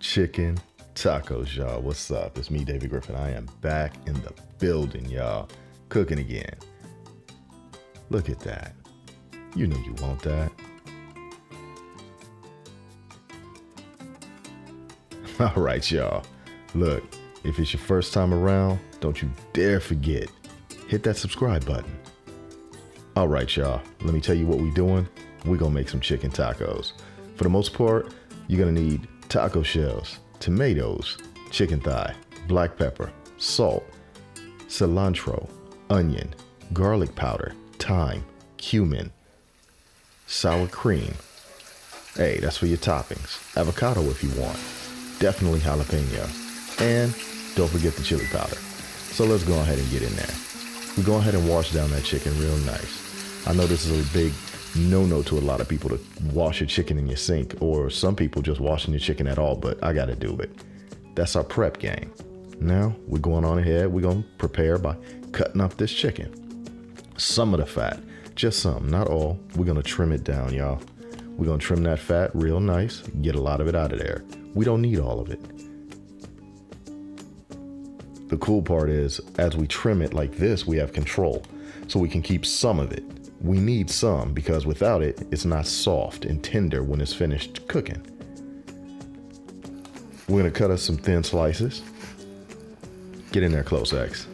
chicken tacos, y'all. What's up? It's me, David Griffin. I am back in the building, y'all. Cooking again. Look at that. You know you want that. All right, y'all. Look, if it's your first time around, don't you dare forget, hit that subscribe button. All right, y'all. Let me tell you what we're doing. We're going to make some chicken tacos. For the most part, you're going to need taco shells, tomatoes, chicken thigh, black pepper, salt, cilantro, onion, garlic powder, thyme, cumin, sour cream. Hey, that's for your toppings. Avocado if you want. Definitely jalapeno. And don't forget the chili powder. So let's go ahead and get in there. We go ahead and wash down that chicken real nice. I know this is a big no-no to a lot of people to wash your chicken in your sink, or some people just washing your chicken at all, but I gotta do it. That's our prep game. Now we're going on ahead. We're gonna prepare by cutting up this chicken. Some of the fat, just some, not all. We're gonna trim it down, y'all. We're gonna trim that fat real nice, get a lot of it out of there. We don't need all of it. The cool part is, as we trim it like this, we have control, so we can keep some of it. We need some because without it, it's not soft and tender when it's finished cooking. We're gonna cut us some thin slices. Get in there close, X.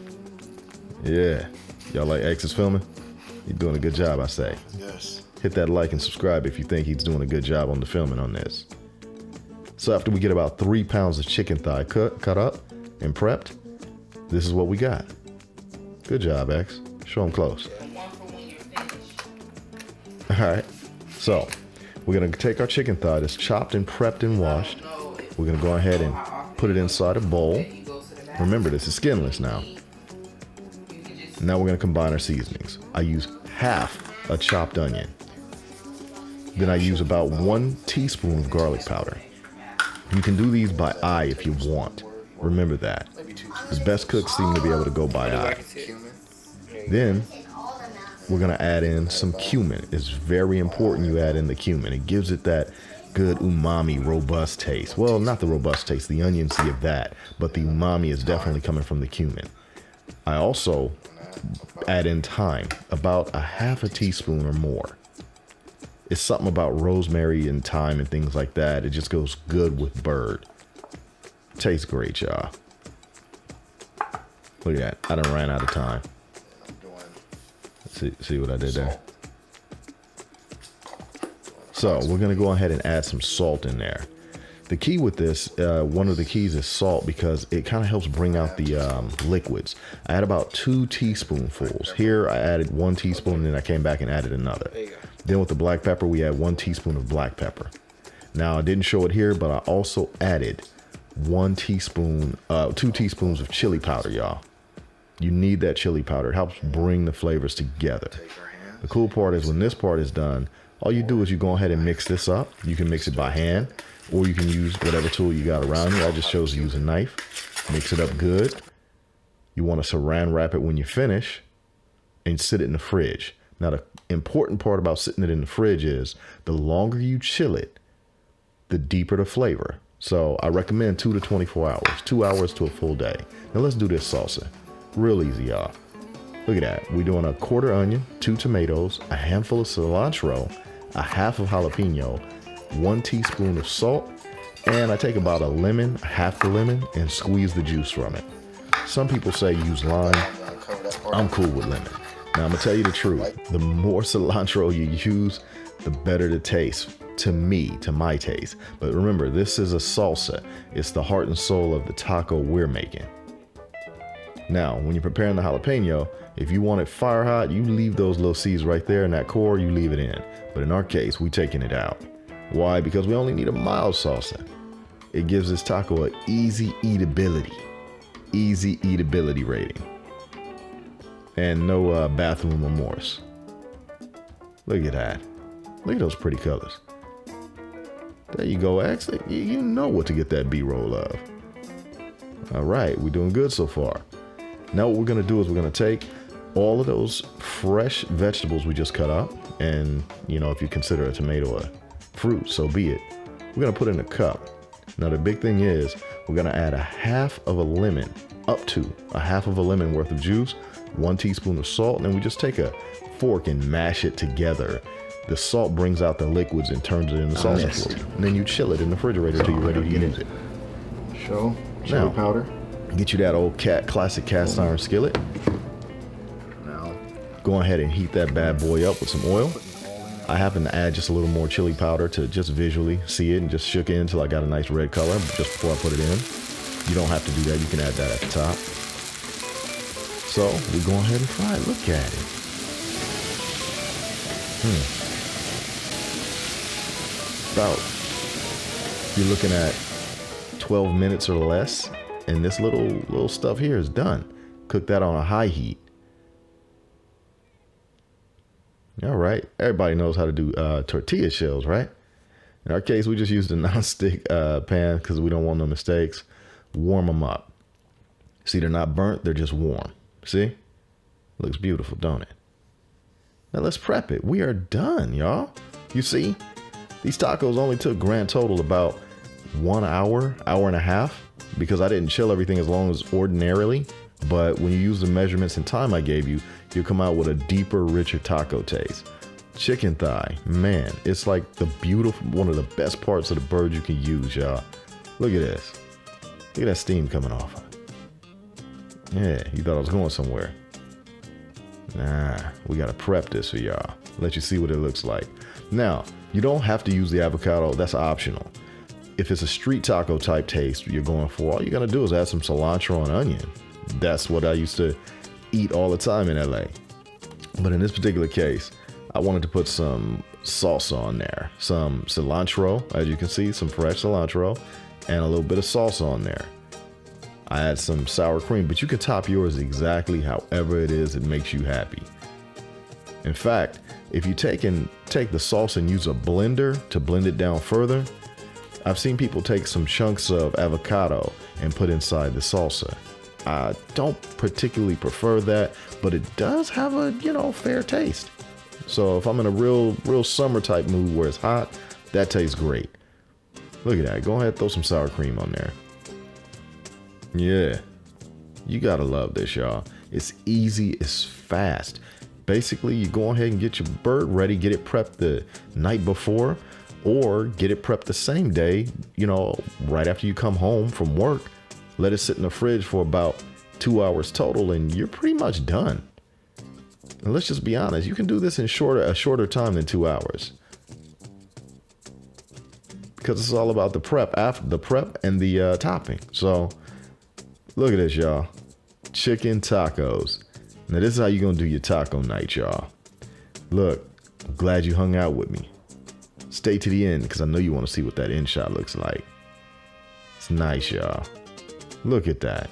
Yeah, y'all like X is filming? You're doing a good job, I say. Yes. Hit that like and subscribe if you think he's doing a good job on the filming on this. So after we get about 3 pounds of chicken thigh cut up and prepped, this is what we got. Good job, X. Show them close. All right, so we're gonna take our chicken thigh that's chopped and prepped and washed. We're gonna go ahead and put it inside a bowl. Remember, this is skinless now. Now we're gonna combine our seasonings. I use half a chopped onion. Then I use about 1 teaspoon of garlic powder. You can do these by eye if you want. Remember that. The best cooks seem to be able to go by eye. Then we're gonna add in some cumin. It's very important you add in the cumin. It gives it that good umami, robust taste. Well, not the robust taste, the onions give that, but the umami is definitely coming from the cumin. I also add in thyme, about a half a teaspoon or more. It's something about rosemary and thyme and things like that. It just goes good with bird. Tastes great, y'all. Look at that. I done ran out of time. See what I did there? So we're going to go ahead and add some salt in there. The key with this, one of the keys is salt because it kind of helps bring out the liquids. I had about 2 teaspoonfuls. Here I added 1 teaspoon and then I came back and added another. Then with the black pepper, we add 1 teaspoon of black pepper. Now I didn't show it here, but I also added 2 teaspoons of chili powder, y'all. You need that chili powder. It helps bring the flavors together. The cool part is when this part is done, all you do is you go ahead and mix this up. You can mix it by hand, or you can use whatever tool you got around you. I just chose to use a knife. Mix it up good. You want to saran wrap it when you finish and sit it in the fridge. Now, the important part about sitting it in the fridge is the longer you chill it, the deeper the flavor. So I recommend 2 to 24 hours, 2 hours to a full day. Now let's do this salsa. Real easy, y'all. Look at that. We're doing a 1/4 onion, 2 tomatoes, a handful of cilantro, a half of jalapeno, 1 teaspoon of salt, and I take about a lemon, half the lemon, and squeeze the juice from it. Some people say use lime. I'm cool with lemon. Now I'm gonna tell you the truth. The more cilantro you use, the better the taste. To me, to my taste. But remember, this is a salsa. It's the heart and soul of the taco we're making. Now, when you're preparing the jalapeno, if you want it fire hot, you leave those little seeds right there in that core, you leave it in. But in our case, we're taking it out. Why? Because we only need a mild salsa. It gives this taco an easy eatability rating. And no bathroom remorse. Look at that. Look at those pretty colors. There you go, X. You know what to get that B-roll of. All right, we're doing good so far. Now what we're gonna do is we're gonna take all of those fresh vegetables we just cut up, and you know, if you consider a tomato a fruit, so be it. We're gonna put in a cup. Now the big thing is we're gonna add a half of a lemon, up to a half of a lemon worth of juice, 1 teaspoon of salt, and then we just take a fork and mash it together. The salt brings out the liquids and turns it into salsa for you. And then you chill it in the refrigerator till you're ready to use it. Chili powder. Get you that old classic cast iron skillet. Now, go ahead and heat that bad boy up with some oil. I happen to add just a little more chili powder to just visually see it, and just shook it until I got a nice red color just before I put it in. You don't have to do that. You can add that at the top. So we go ahead and fry it. Look at it. About, you're looking at 12 minutes or less, and this little stuff here is done. Cook that on a high heat. All right, everybody knows how to do tortilla shells, right? In our case, we just used a non-stick pan because we don't want no mistakes. Warm them up. See, they're not burnt, they're just warm. See? Looks beautiful, don't it? Now let's prep it. We are done, y'all. You see, these tacos only took grand total about 1 hour, hour and a half, because I didn't chill everything as long as ordinarily. But when you use the measurements and time I gave you, you'll come out with a deeper, richer taco taste. Chicken thigh, man, it's like the beautiful, one of the best parts of the bird you can use, y'all. Look at this. Look at that steam coming off. Yeah, you thought I was going somewhere. Nah, we gotta prep this for y'all. Let you see what it looks like. Now, you don't have to use the avocado, that's optional. If it's a street taco type taste you're going for, all you gotta do is add some cilantro and onion. That's what I used to eat all the time in LA. But in this particular case, I wanted to put some salsa on there. Some cilantro, as you can see, some fresh cilantro, and a little bit of salsa on there. I add some sour cream, but you can top yours exactly however it is that makes you happy. In fact, if you take the salsa and use a blender to blend it down further, I've seen people take some chunks of avocado and put inside the salsa. I don't particularly prefer that, but it does have a, fair taste. So if I'm in a real summer type mood where it's hot, that tastes great. Look at that. Go ahead and throw some sour cream on there. Yeah, you gotta love this, y'all. It's easy, it's fast. Basically, you go ahead and get your bird ready, get it prepped the night before, or get it prepped the same day, right after you come home from work. Let it sit in the fridge for about 2 hours total, and you're pretty much done. And let's just be honest, you can do this in a shorter time than 2 hours. Because it's all about the prep and the topping. So look at this, y'all. Chicken tacos. Now this is how you're gonna do your taco night, y'all. Look, I'm glad you hung out with me. Stay to the end because I know you want to see what that end shot looks like. It's nice, y'all. Look at that.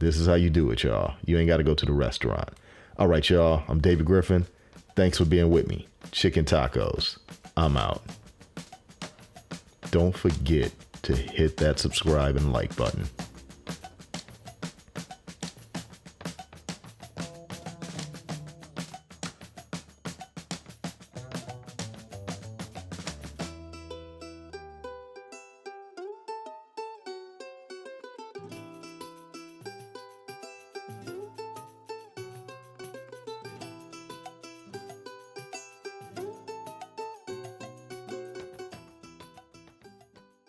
This is how you do it, y'all. You ain't got to go to the restaurant. All right, y'all. I'm David Griffin. Thanks for being with me. Chicken tacos. I'm out. Don't forget to hit that subscribe and like button.